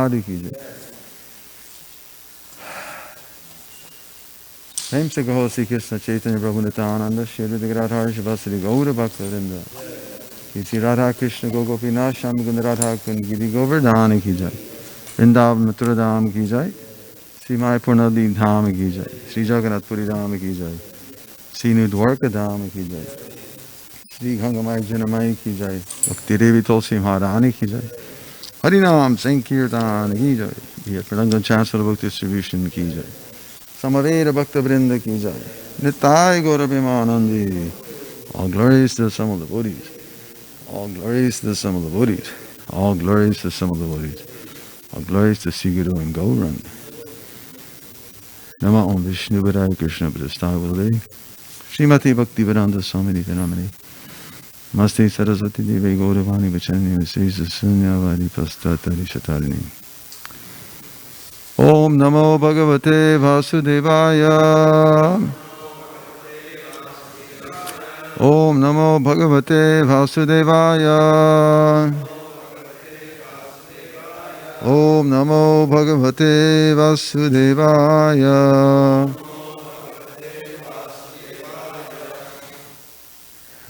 Prabhupada ki jai. Prem se kaho Sri Krishna Chaitanya Prabhu Nityananda Shri Radha Shivasri Gaura Bhakta Vrinda Ki Radha Krishna Gopinath Shami Gunda Radha Kund Giri Govardhana ki jai. Vrindavan Mathura Dham ki jai. Sri Mayapur Nadi Dham ki jai. Sri Jagannath Puri Dham ki jai. Sri Dwarka Dham ki jai. Sri Gangamai Janamai ki jai. Bhakti Devi Tulsi Maharani ki jai. Harinam Sankirtan ki jai. Pradanga Chancellor Book Distribution ki jai. Samaveda Bhakta Vrinda ki jai. Nitai Gaurabhimanandi. All glories to the sum of the Buddhis. All glories to the sum of the Buddhis. All glories to the sum of the Buddhis. All glories to Sri Guru and Gauranga. Nama Om Vishnu Padaya Krishna Prasthavale Srimati Bhakti Vedanta Swami Namani Maste Saraswati Devi Gauravani Vachani Visesa Sunyavadi Pastatari Shatarini Om Namo Bhagavate Vasudevaya Om Namo Bhagavate Vasudevaya Om Namo Bhagavate Vasudevaya.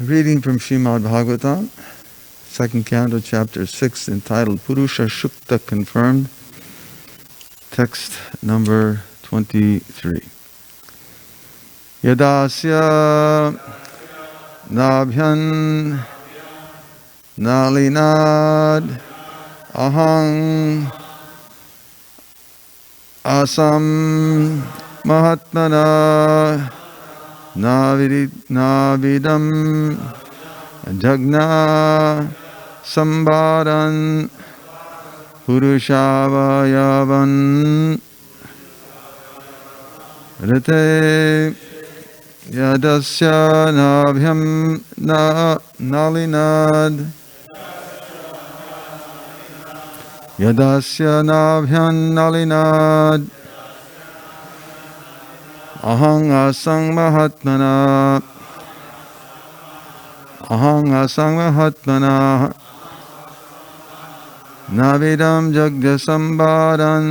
Reading from Srimad Bhagavatam, second canto, chapter 6, entitled Purusha Shukta Confirmed, text number 23. Yadasya Nabhyan Nalinad Ahang Asam Mahatmana Navidam Jagna Sambaran Purushavayavan Rite Yadasya Nabhyam Nalinad Yadasya Nabhyan Nalinad Ahang Asang Mahatmana Navidam Jagna Sambaran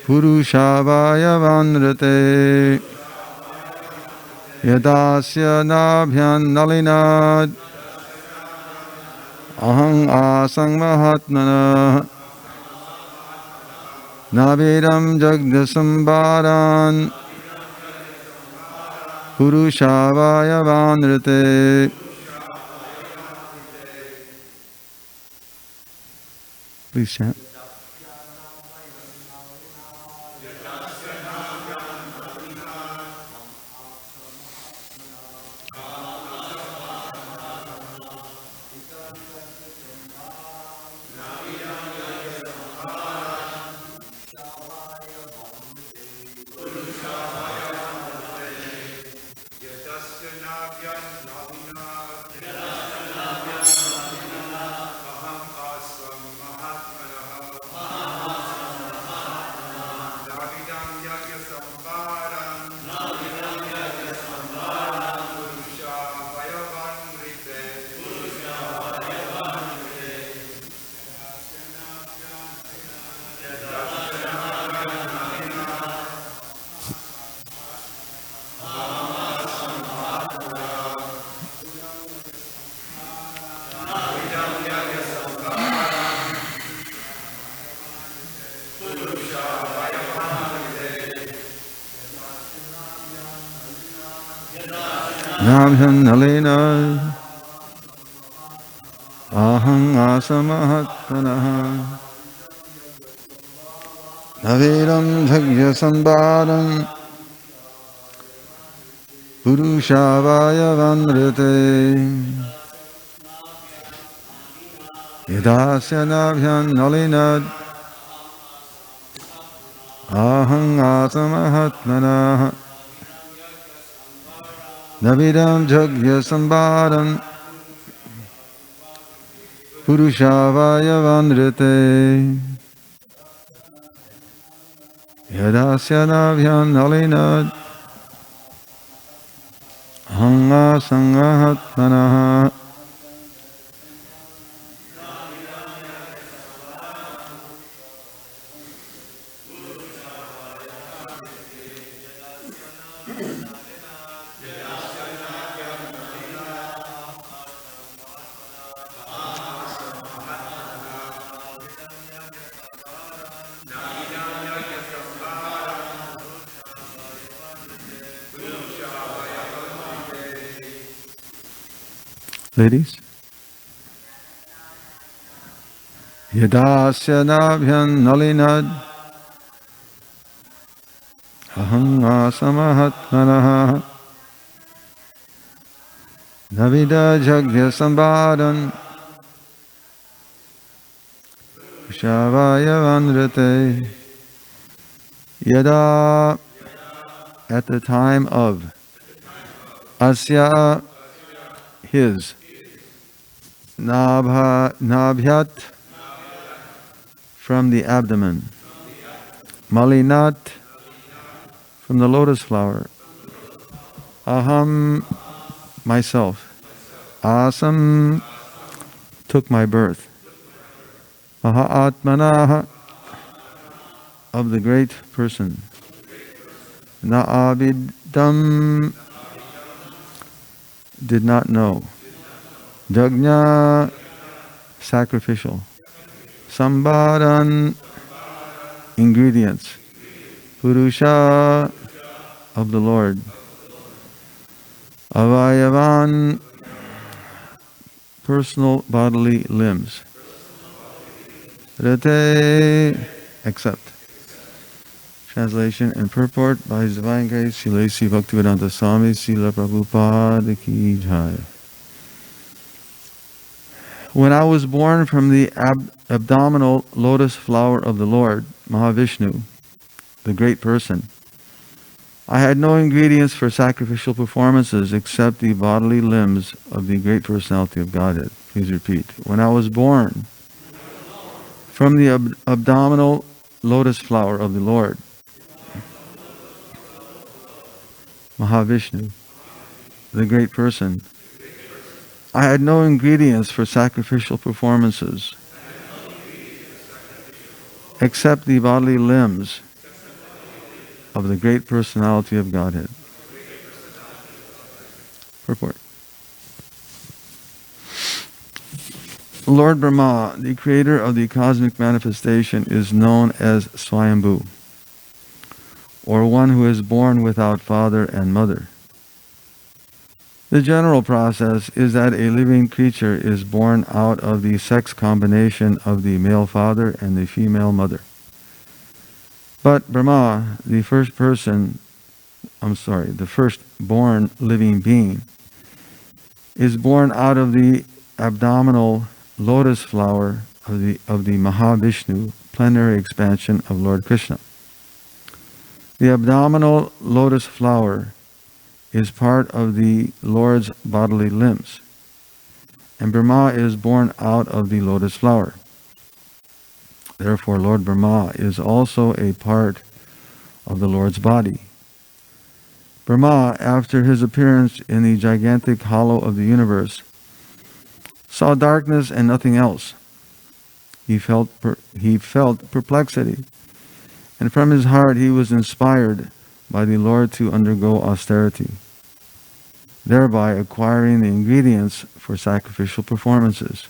Purushavaya Vandate Yadasya Nabhyan Nalinad Ahang Asang Mahatmana Navidam Jagna Sambaran Purushavaya Vandate. Please chant. Nabhyan Nalena Ahang Asamahatmanaha Navidam Jagya Sambaram Purushavaya Vandrite Yadasya Nabhyan Nalena Ahang Asamahatmanaha Navidam Jagya Sambaram Purushavaya Vandrite. Yadasya nabhyam nalinad hanga sangahatmanaha. Ladies? Yadasya nabhyam nalinad ahanga samahatmanaha navida jagya sambadan shavaya vandrate. Yada, at the time of, asya, his, nabhyat, from the abdomen, malinat, from the lotus flower, aham, myself, asam, took my birth, mahatmanaha, of the great person, na'abidam, did not know, jagna, sacrificial, sambadan, ingredients, purusha, of the Lord, avayavan, personal bodily limbs, rete, except. Translation and purport by His Divine Grace, Srila A.C. Bhaktivedanta Swami, Srila Prabhupada Ki Jai. When I was born from the abdominal lotus flower of the Lord, Mahavishnu, the great person, I had no ingredients for sacrificial performances except the bodily limbs of the great personality of Godhead. Please repeat. When I was born from the abdominal lotus flower of the Lord, Mahavishnu, the great person, I had no ingredients for sacrificial performances except the bodily limbs of the great personality of Godhead. Purport. Lord Brahma, the creator of the cosmic manifestation, is known as Swayambhu, or one who is born without father and mother. The general process is that a living creature is born out of the sex combination of the male father and the female mother. But Brahma, the first born living being, is born out of the abdominal lotus flower of the Mahavishnu, plenary expansion of Lord Krishna. The abdominal lotus flower is part of the Lord's bodily limbs, and Brahma is born out of the lotus flower. Therefore, Lord Brahma is also a part of the Lord's body. Brahma, after his appearance in the gigantic hollow of the universe, saw darkness and nothing else. He felt perplexity, and from his heart he was inspired by the Lord to undergo austerity, thereby acquiring the ingredients for sacrificial performances.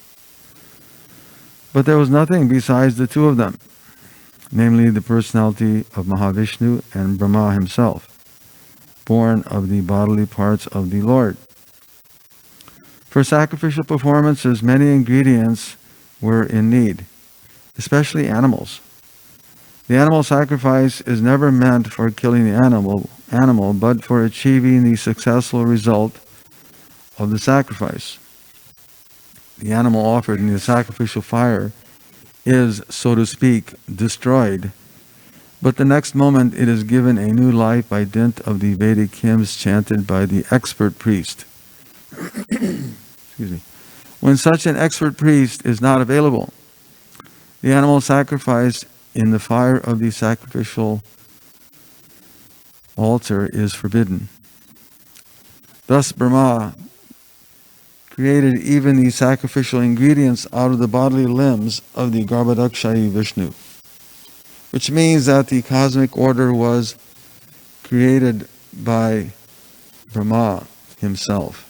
But there was nothing besides the two of them, namely the personality of Mahavishnu and Brahma himself, born of the bodily parts of the Lord. For sacrificial performances, many ingredients were in need, especially animals. The animal sacrifice is never meant for killing the animal, but for achieving the successful result of the sacrifice. The animal offered in the sacrificial fire is, so to speak, destroyed, but the next moment it is given a new life by dint of the Vedic hymns chanted by the expert priest. Excuse me. When such an expert priest is not available, the animal sacrificed in the fire of the sacrificial altar is forbidden. Thus Brahma created even the sacrificial ingredients out of the bodily limbs of the Garbhodakshayi Vishnu, which means that the cosmic order was created by Brahma himself.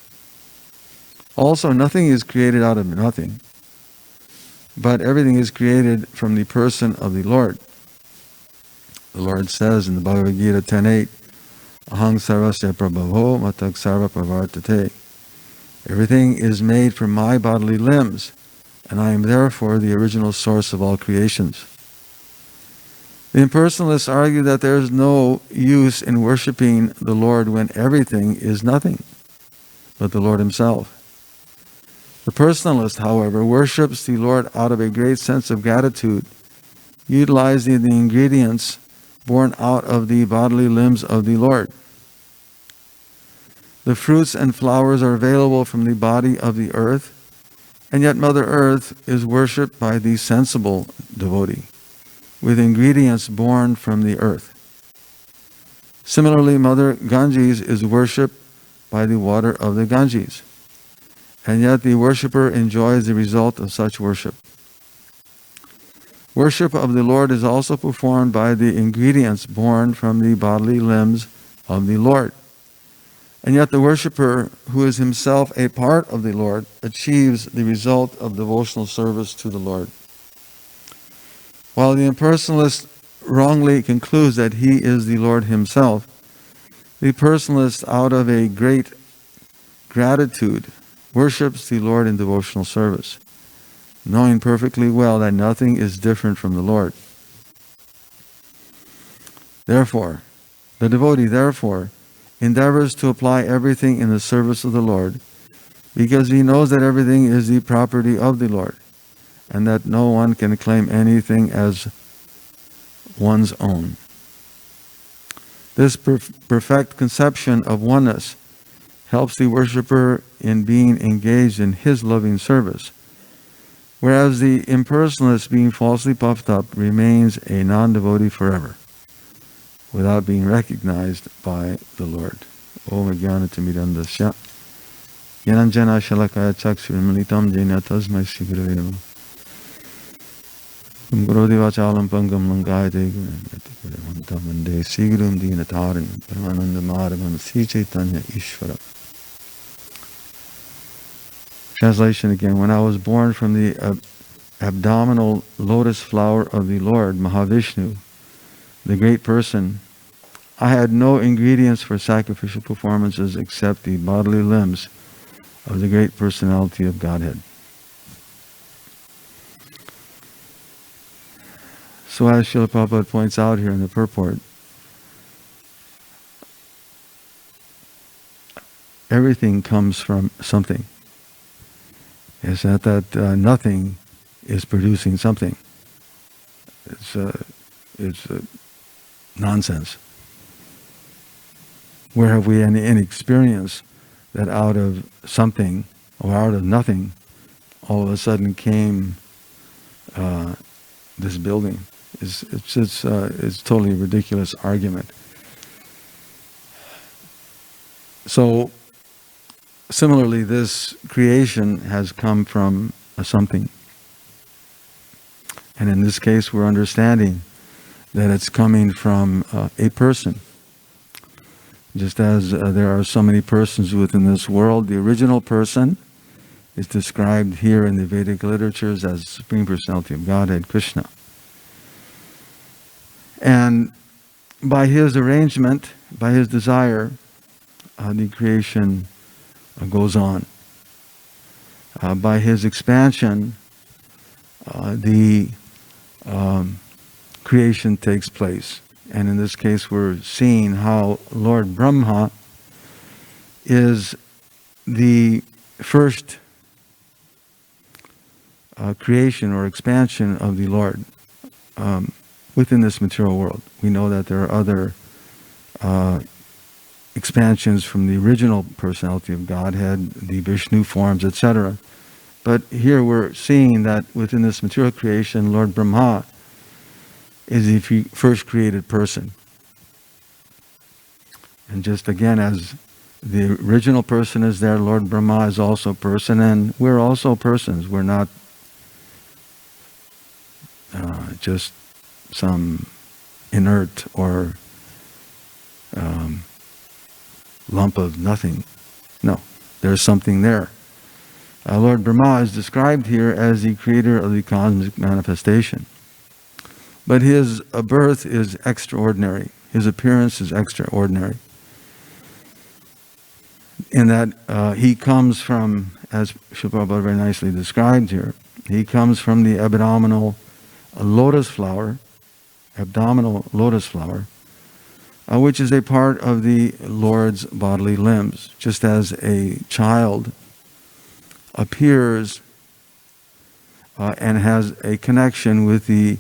Also, nothing is created out of nothing, but everything is created from the person of the Lord. The Lord says in the Bhagavad Gita 10.8, Ahang sarvasya prabhavo matak sarva pravartate. Everything is made from my bodily limbs, and I am therefore the original source of all creations. The impersonalists argue that there is no use in worshipping the Lord when everything is nothing but the Lord himself. The personalist, however, worships the Lord out of a great sense of gratitude, utilizing the ingredients born out of the bodily limbs of the Lord. The fruits and flowers are available from the body of the earth, and yet Mother Earth is worshipped by the sensible devotee, with ingredients born from the earth. Similarly, Mother Ganges is worshipped by the water of the Ganges, and yet the worshipper enjoys the result of such worship. Worship of the Lord is also performed by the ingredients born from the bodily limbs of the Lord. And yet the worshipper, who is himself a part of the Lord, achieves the result of devotional service to the Lord. While the impersonalist wrongly concludes that he is the Lord himself, the personalist, out of a great gratitude, worships the Lord in devotional service, knowing perfectly well that nothing is different from the Lord. Therefore, the devotee endeavors to apply everything in the service of the Lord, because he knows that everything is the property of the Lord, and that no one can claim anything as one's own. This perfect conception of oneness helps the worshipper in being engaged in his loving service, whereas the impersonalist, being falsely puffed up, remains a non-devotee forever, without being recognized by the Lord. Om Jnana Timidandasya Jnananjana Shalakaya Chakshurmilitam Jena Tasmai Shri Gurave Namaha. Gurudevachalam Pangam Langayate Gurudevantam Vande Sri Gurum Dinatarin Paramananda Madhavam Sri Chaitanya Ishvara. Translation again. When I was born from the abdominal lotus flower of the Lord, Mahavishnu, the great person, I had no ingredients for sacrificial performances except the bodily limbs of the great personality of Godhead. So as Srila Prabhupada points out here in the purport, everything comes from something. It's not that nothing is producing something. It's nonsense. Where have we any experience that out of something or out of nothing, all of a sudden came this building? It's totally a ridiculous argument. So, similarly, this creation has come from a something. And in this case, we're understanding that it's coming from a person. Just as there are so many persons within this world, the original person is described here in the Vedic literatures as Supreme Personality of Godhead, Krishna. And by his arrangement, by his desire, the creation goes on. By his expansion, the creation takes place. And in this case, we're seeing how Lord Brahma is the first creation or expansion of the Lord within this material world. We know that there are other expansions from the original personality of Godhead, the Vishnu forms, etc. But here we're seeing that within this material creation, Lord Brahma is the first created person. And just again, as the original person is there, Lord Brahma is also a person, and we're also persons. We're not just some inert or lump of nothing. No, there's something there. Lord Brahma is described here as the creator of the cosmic manifestation. But his birth is extraordinary. His appearance is extraordinary. In that he comes from, as Srila Prabhupada very nicely described here, he comes from the abdominal lotus flower, which is a part of the Lord's bodily limbs. Just as a child appears and has a connection with the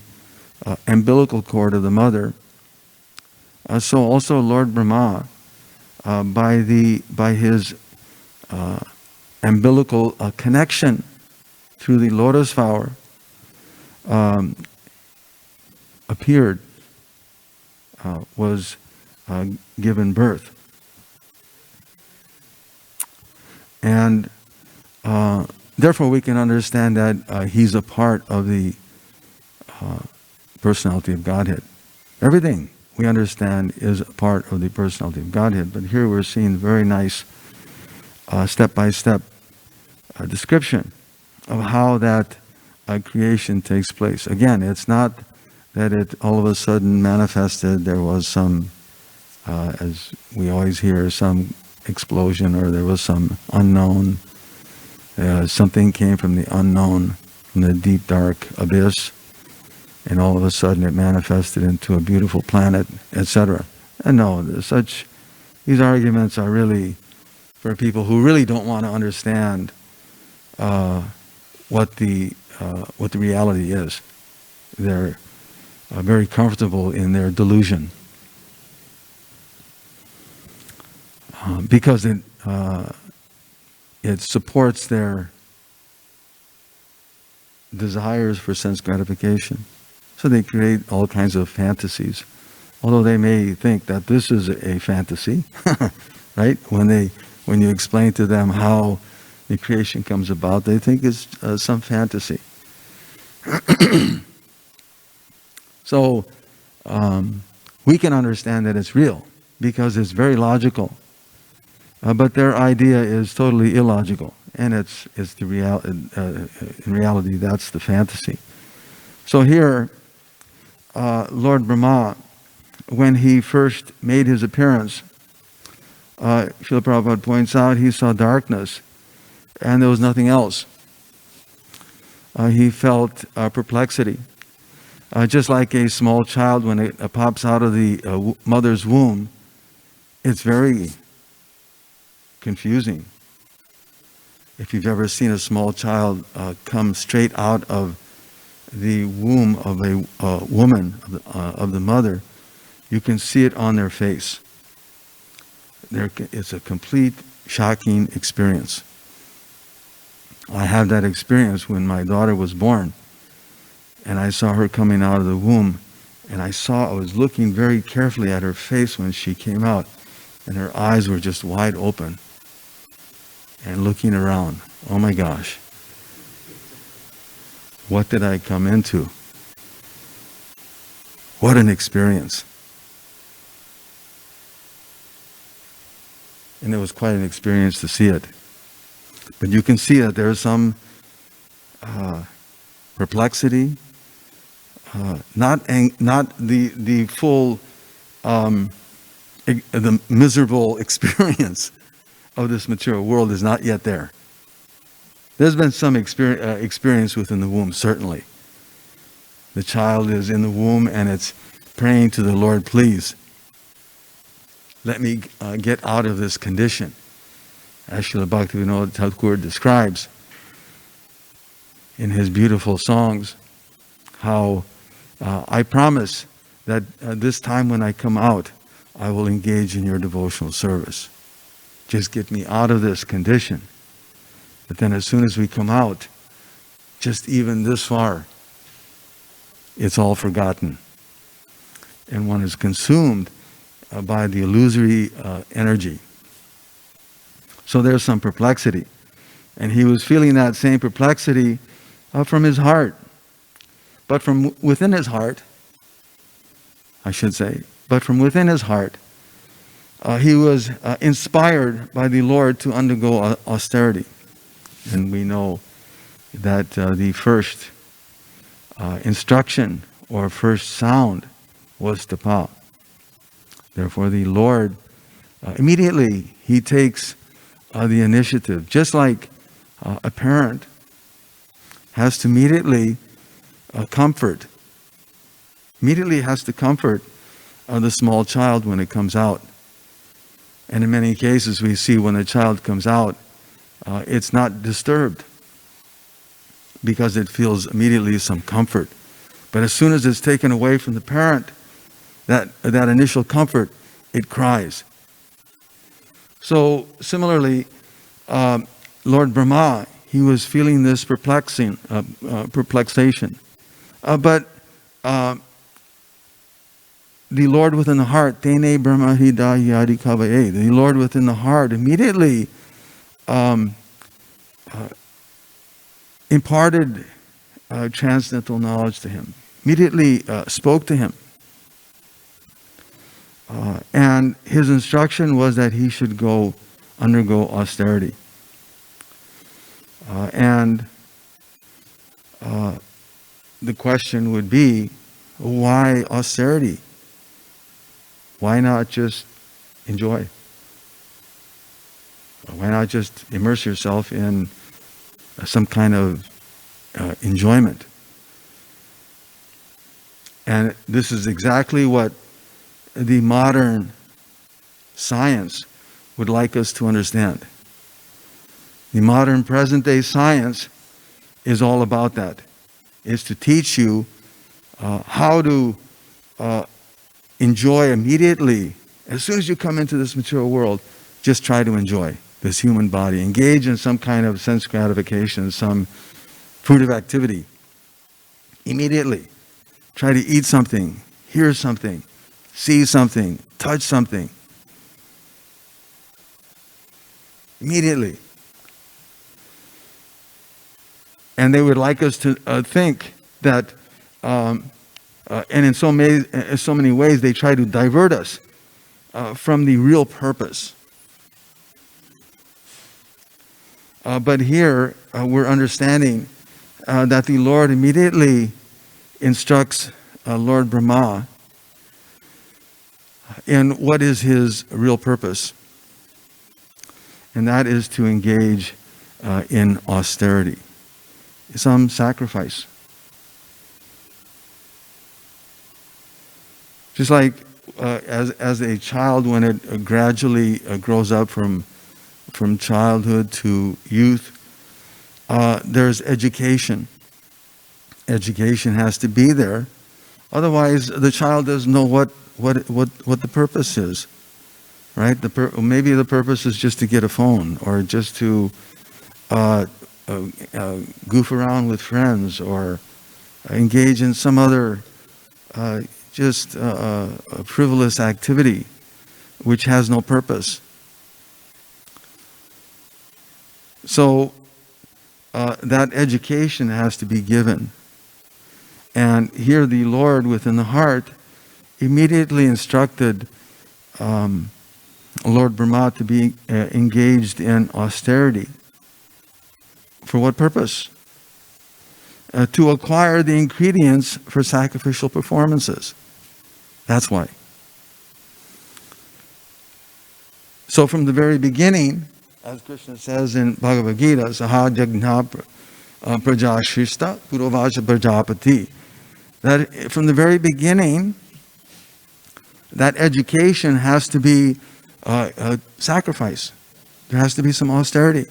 umbilical cord of the mother, so also Lord Brahma, by his umbilical connection through the lotus flower, appeared, was given birth. And therefore we can understand that he's a part of the personality of Godhead. Everything we understand is a part of the personality of Godhead. But here we're seeing very nice step-by-step description of how that creation takes place. Again, it's not that it all of a sudden manifested. There was some, as we always hear, some explosion, or there was some unknown, something came from the unknown, from the deep dark abyss, and all of a sudden it manifested into a beautiful planet, etc. And no, these arguments are really for people who really don't want to understand what the reality is. They're very comfortable in their delusion because it supports their desires for sense gratification. So they create all kinds of fantasies, although they may think that this is a fantasy, right? When you explain to them how the creation comes about, they think it's some fantasy. So we can understand that it's real because it's very logical, but their idea is totally illogical, and it's the in reality that's the fantasy. So here, Lord Brahma, when he first made his appearance, Srila Prabhupada points out, he saw darkness and there was nothing else. He felt perplexity. Just like a small child when it pops out of the mother's womb, it's very confusing. If you've ever seen a small child come straight out of the womb of a woman, of the mother, you can see it on their face. It's a complete shocking experience. I had that experience when my daughter was born, and I saw her coming out of the womb, and I was looking very carefully at her face when she came out, and her eyes were just wide open and looking around. Oh my gosh. What did I come into? What an experience. And it was quite an experience to see it. But you can see that there's some perplexity, not the full, the miserable experience of this material world is not yet there. There's been some experience within the womb, certainly. The child is in the womb and it's praying to the Lord, please, let me get out of this condition. As Srila Bhaktivinoda Thakur describes in his beautiful songs, how I promise that this time when I come out, I will engage in your devotional service. Just get me out of this condition. But then as soon as we come out, just even this far, it's all forgotten. And one is consumed by the illusory energy. So there's some perplexity. And he was feeling that same perplexity from his heart. But from within his heart, I should say, but from within his heart, he was inspired by the Lord to undergo austerity. And we know that the first instruction or first sound was tapa. Therefore, the Lord immediately he takes the initiative, just like a parent has to immediately comfort the small child when it comes out. And in many cases we see when a child comes out, it's not disturbed because it feels immediately some comfort. But as soon as it's taken away from the parent, that initial comfort, it cries. So similarly, Lord Brahma, he was feeling this perplexation. But the Lord within the heart, Tene Brahma Hidayadi Kavaye, the Lord within the heart immediately imparted transcendental knowledge to him, immediately spoke to him. And his instruction was that he should undergo austerity. And the question would be, why austerity? Why not just enjoy? Why not just immerse yourself in some kind of enjoyment? And this is exactly what the modern science would like us to understand. The modern present-day science is all about that. It's to teach you how to enjoy immediately. As soon as you come into this material world, just try to enjoy this human body. Engage in some kind of sense gratification, some fruitive activity. Immediately. Try to eat something, hear something, see something, touch something. Immediately. And they would like us to think that, and in so many ways, they try to divert us from the real purpose. But here, we're understanding that the Lord immediately instructs Lord Brahma in what is his real purpose. And that is to engage in austerity. Some sacrifice. Just like as a child, when it gradually grows up from childhood to youth, there's education. Education has to be there. Otherwise, the child doesn't know what the purpose is, right? Maybe the purpose is just to get a phone, or just to goof around with friends, or engage in some other just a frivolous activity which has no purpose. So that education has to be given. And here the Lord within the heart immediately instructed Lord Brahma to be engaged in austerity. For what purpose? To acquire the ingredients for sacrificial performances. That's why. So from the very beginning, as Krishna says in Bhagavad Gita, Saha Jagna Prajashishta Purovaja Prajapati, that from the very beginning, that education has to be a sacrifice. There has to be some austerity.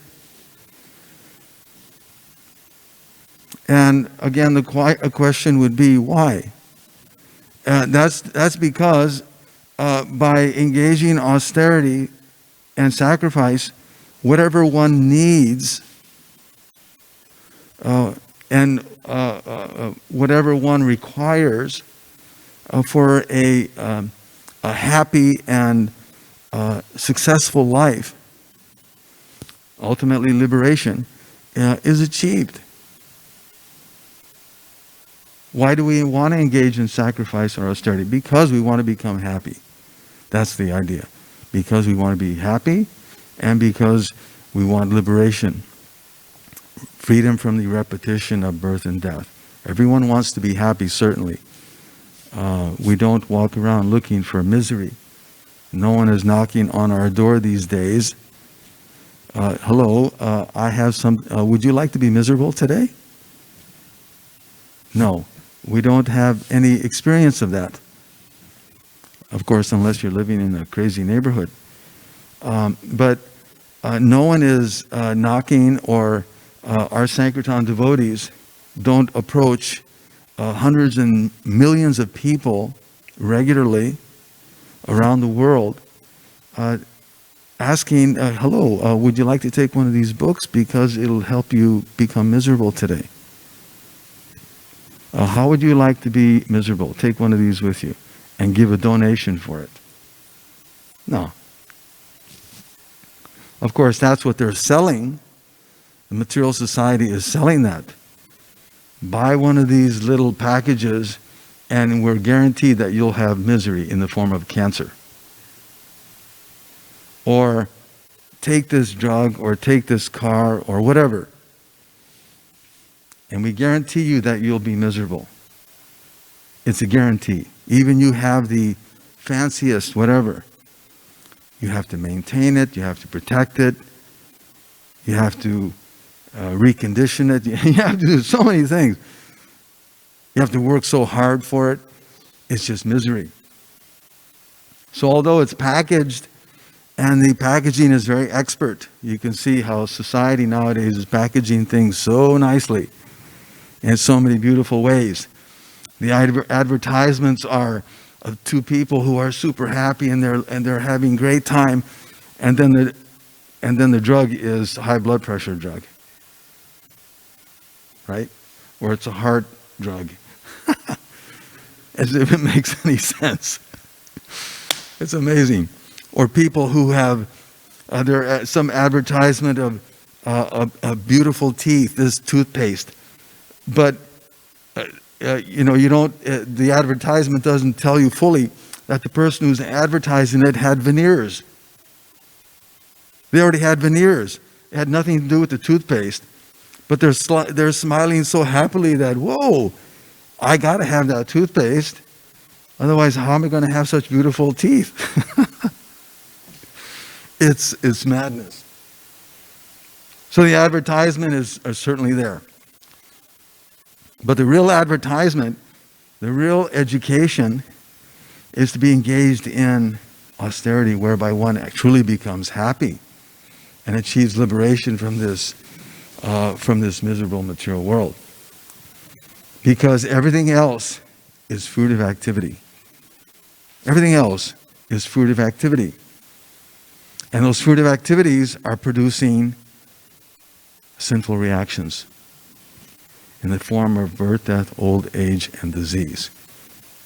And again, the question would be, why? That's because by engaging in austerity and sacrifice, whatever one needs and whatever one requires for a a happy and successful life, ultimately liberation, is achieved. Why do we want to engage in sacrifice or austerity? Because we want to become happy. That's the idea. Because we want to be happy, and because we want liberation, freedom from the repetition of birth and death. Everyone wants to be happy, certainly. We don't walk around looking for misery. No one is knocking on our door these days. Hello, I have some, would you like to be miserable today? No, we don't have any experience of that. Of course, unless you're living in a crazy neighborhood. But no one is knocking, or our Sankirtan devotees don't approach hundreds and millions of people regularly around the world asking, hello, would you like to take one of these books because it'll help you become miserable today? How would you like to be miserable? Take one of these with you and give a donation for it. No. Of course, that's what they're selling. The material society is selling that. Buy one of these little packages and we're guaranteed that you'll have misery in the form of cancer. Or take this drug, or take this car, or whatever. And we guarantee you that you'll be miserable. It's a guarantee. Even you have the fanciest whatever. You have to maintain it, you have to protect it, you have to recondition it, you have to do so many things. You have to work so hard for it. It's just misery. So although it's packaged, and the packaging is very expert, you can see how society nowadays is packaging things so nicely in so many beautiful ways. The advertisements are of two people who are super happy and they're having great time, and then the drug is high blood pressure drug, right? Or it's a heart drug, as if it makes any sense. It's amazing. Or people who have some advertisement of beautiful teeth, this toothpaste, but you don't. The advertisement doesn't tell you fully that the person who's advertising it had veneers. They already had veneers. It had nothing to do with the toothpaste, but they're smiling so happily that, whoa, I got to have that toothpaste. Otherwise, how am I going to have such beautiful teeth? It's madness. So the advertisement is certainly there. But the real advertisement, the real education, is to be engaged in austerity, whereby one truly becomes happy and achieves liberation from this miserable material world. Because everything else is fruit of activity. Everything else is fruit of activity. And those fruitive activities are producing sinful reactions in the form of birth, death, old age, and disease.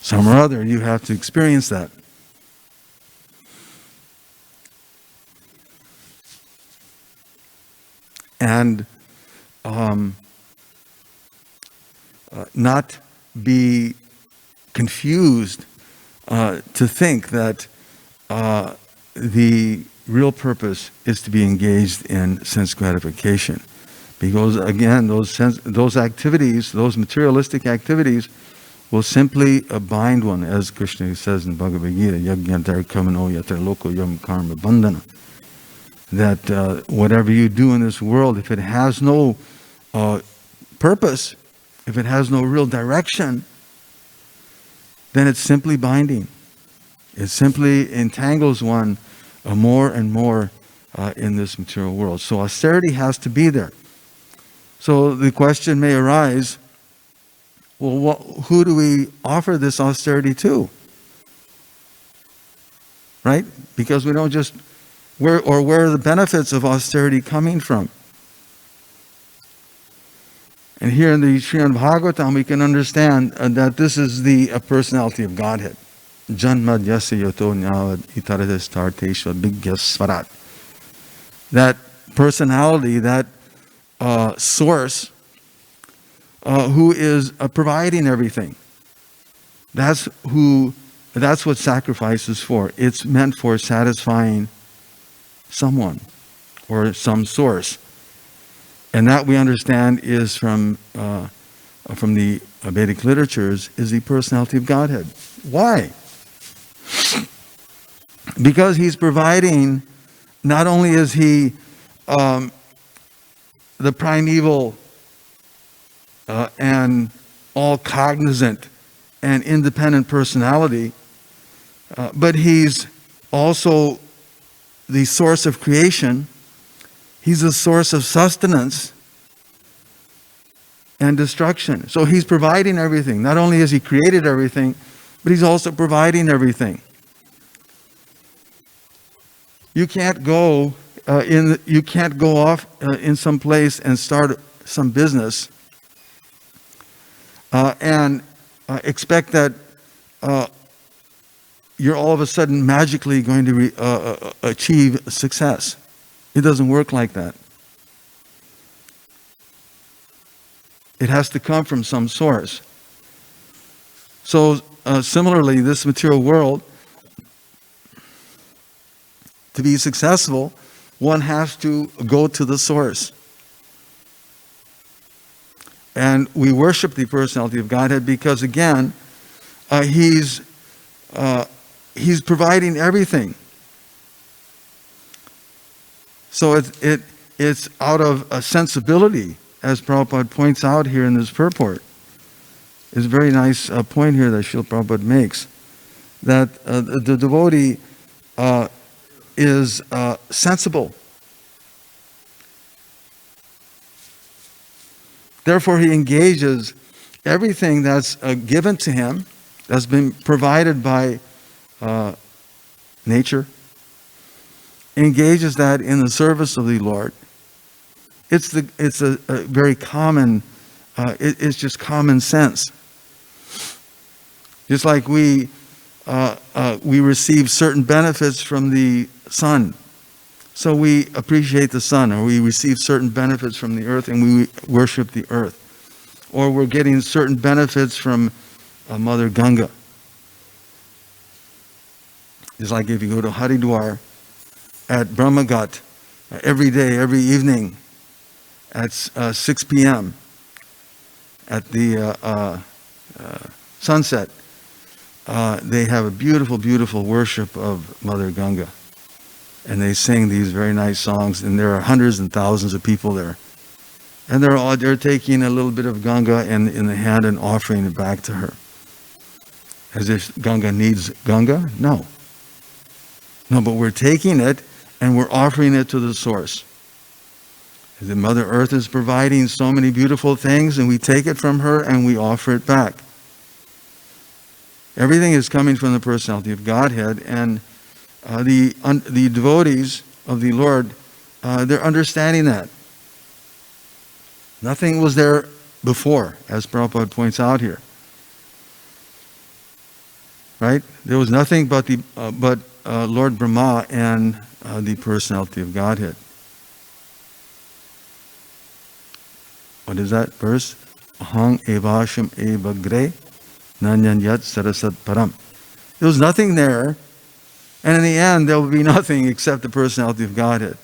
Some or other, you have to experience that. And not be confused to think that the real purpose is to be engaged in sense gratification. Because again, those activities, those materialistic activities, will simply bind one, as Krishna says in Bhagavad Gita, yajñantar kamano yatar loko yam karma bandhana. That whatever you do in this world, if it has no purpose, if it has no real direction, then it's simply binding. It simply entangles one more and more in this material world. So austerity has to be there. So the question may arise, well, who do we offer this austerity to? Right? Because we don't just, where are the benefits of austerity coming from? And here in the Srimad Bhagavatam, we can understand that this is the personality of Godhead. Janmad yasya yoto nyavad itaradas tarteshva bigyasvarat. That personality, that source, who is providing everything. That's what sacrifice is for. It's meant for satisfying someone or some source. And that we understand is from the Vedic literatures, is the personality of Godhead. Why? Because he's providing, not only is he the primeval and all cognizant and independent personality, but he's also the source of creation. He's a source of sustenance and destruction. So he's providing everything. Not only has he created everything, but he's also providing everything. You can't go off in some place and start some business and expect that you're all of a sudden magically going to achieve success. It doesn't work like that. It has to come from some source. So similarly, this material world, to be successful, one has to go to the source. And we worship the personality of Godhead because, again, he's providing everything. So it's out of a sensibility, as Prabhupada points out here in this purport. It's a very nice point here that Srila Prabhupada makes, that the devotee is sensible. Therefore, he engages everything that's given to him, that's been provided by nature, engages that in the service of the Lord. It's a very common, it's just common sense. Just like we receive certain benefits from the sun, so we appreciate the sun, or we receive certain benefits from the earth and we worship the earth, or we're getting certain benefits from Mother Ganga. It's like if you go to Haridwar at Brahmagat every day, every evening at 6 p.m. at the sunset, they have a beautiful, beautiful worship of Mother Ganga. And they sing these very nice songs, and there are hundreds and thousands of people there. And they're taking a little bit of Ganga in the hand and offering it back to her. As if Ganga needs Ganga? No. No, but we're taking it and we're offering it to the source. The Mother Earth is providing so many beautiful things, and we take it from her and we offer it back. Everything is coming from the personality of Godhead, and the devotees of the Lord, they're understanding that. Nothing was there before, as Prabhupada points out here. Right? There was nothing but Lord Brahma and the personality of Godhead. What is that verse? Ahang evasham evagre nanyan yat sarasat param. There was nothing there, and in the end there will be nothing except the personality of Godhead.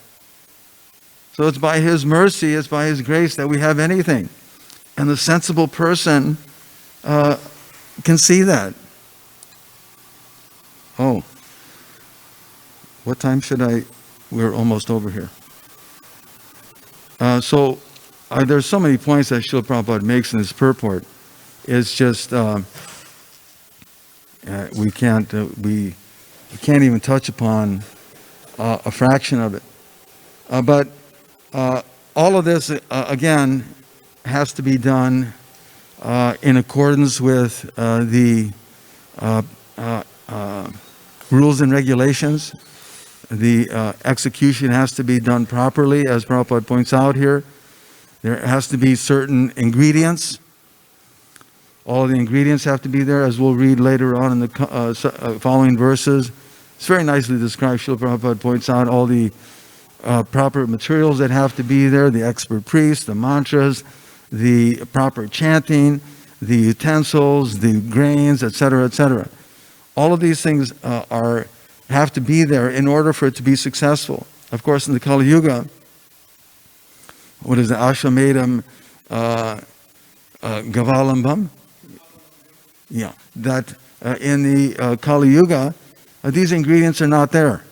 So it's by His mercy, it's by His grace that we have anything. And the sensible person can see that. Oh, what time should I? We're almost over here. There's so many points that Srila Prabhupada makes in his purport. It's just we can't even touch upon a fraction of it. But all of this again has to be done in accordance with the rules and regulations. The execution has to be done properly, as Prabhupada points out here. There has to be certain ingredients. All the ingredients have to be there, as we'll read later on in the following verses. It's very nicely described. Srila Prabhupada points out all the proper materials that have to be there, the expert priest, the mantras, the proper chanting, the utensils, the grains, etc., etc. All of these things have to be there in order for it to be successful. Of course, in the Kali Yuga, what is the Ashwamedham Gavalambam? Yeah, that in the Kali Yuga, these ingredients are not there.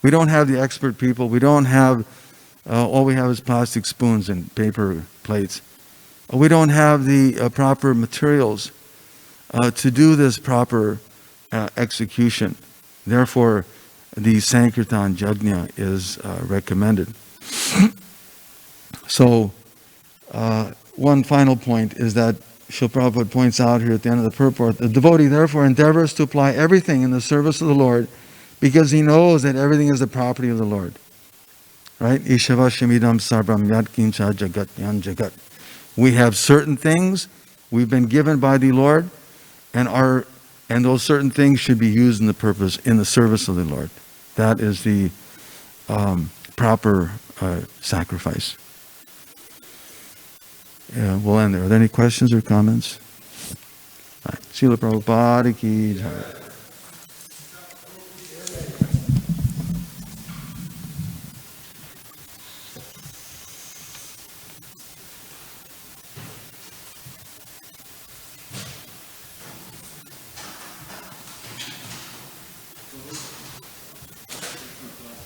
We don't have the expert people. We don't have, all we have is plastic spoons and paper plates. We don't have the proper materials to do this proper execution. Therefore, the Sankirtan Yajna is recommended. So, one final point is that Srila Prabhupada points out here at the end of the purport, the devotee therefore endeavors to apply everything in the service of the Lord because he knows that everything is the property of the Lord. Right? Ishavashamidam sarvam yatkincha jagat yan jagat. We have certain things we've been given by the Lord, and those certain things should be used in the service of the Lord. That is the proper sacrifice. Yeah, we'll end there. Are there any questions or comments? All right. Srila Prabhupada ki jai.